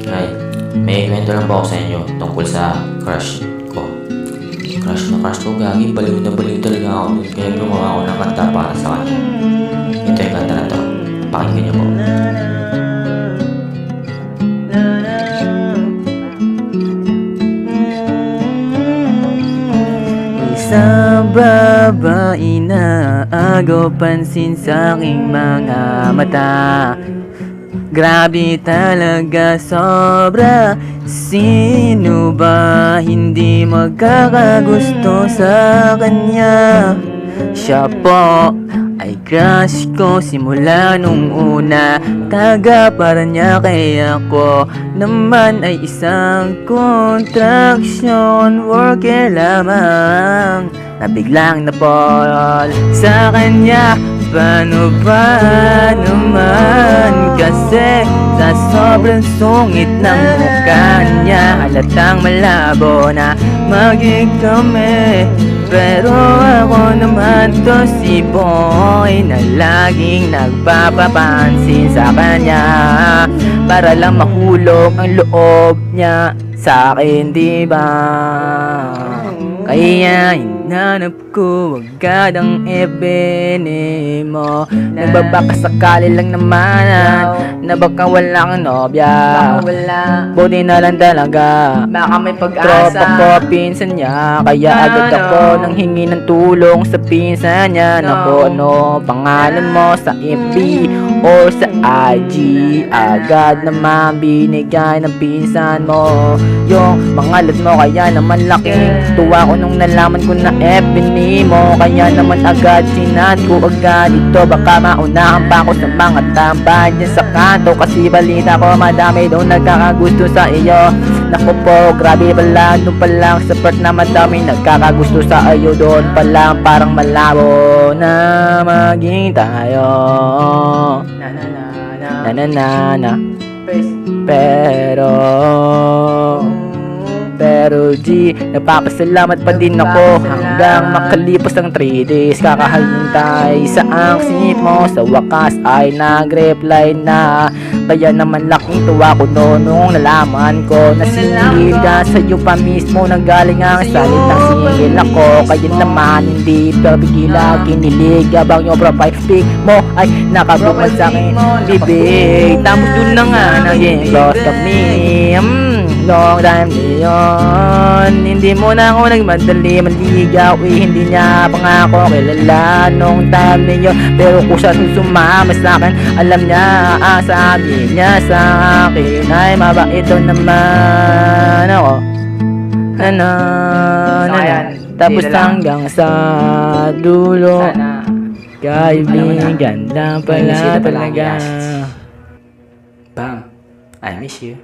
Ay, may kwento lang po ako sa inyo tungkol sa crush ko. Crush na crush ko, gagi. Baliw na baliw talaga ako dun. Kaya gumawa ako ng kanta para sa kanya. Ito yung kanta na to. Pakinggan niyo po. Isang babae na agaw pansin sa aking mga mata. Grabe talaga sobra. Sino ba hindi magkakagusto sa kanya? Siya po ay crush ko simula nung una. Taga Paranaque ako naman ay isang construction worker lamang na biglang napol sa kanya. Paano ba naman kasi sa sobrang sungit ng mukha niya, halatang malabo na maging kami. Pero ako naman to si boy na laging nagpapapansin sa kanya para lang mahulog ang loob niya sa akin, diba? Kaya hinanap ko agad ang ebene mo. Nagbabaka sakali lang naman na baka wala kang nobya. Buti na lang talaga, Baka may pag-asa. tropa ko pinsan niya. Kaya agad ako nang hingi ng tulong sa pinsan niya. Naku, ano pangalan mo sa FB o sa IG? Agad naman binigay ng pinsan mo yung pangalan mo. Kaya naman laking tuwa ko nung nalaman ko na FB mo. Kaya naman agad sinat ko agad ito. Baka maunahan pa ako sa mga tambay dyan sa kanto, kasi balita ko madami doon nagkakagusto sa iyo. Naku po, grabe pala, doon pa lang sa part na madami nagkakagusto sa iyo. Doon pa lang parang malabo na maging tayo. Na na na na. Na na na na. First. Pero G, napapasalamat pa din ako hanggang makalipas ang 3 days. Kakahintay sa angsip mo, sa wakas ay nag-reply na. Kaya naman laking tuwa ko nung nalaman ko na single ka sa'yo pa mismo nanggaling ang salitang single ako. Kaya naman hindi pabigila, kinilig habang yung profile pic mo ay nakabukod sa akin bibig. Tapos dun na nga naging close kami. Long time na yun, hindi mo na ako nagmadali maligaw. Hindi niya pa nga ako kilala nung time na yun. Pero kung siya sumama sa akin, alam niya, sabi niya sa akin ay mabait daw naman ako. Tapos hanggang sa dulo, Sana. kaibigan lang pala Bisita pala, talaga. yes. Bam, I miss you.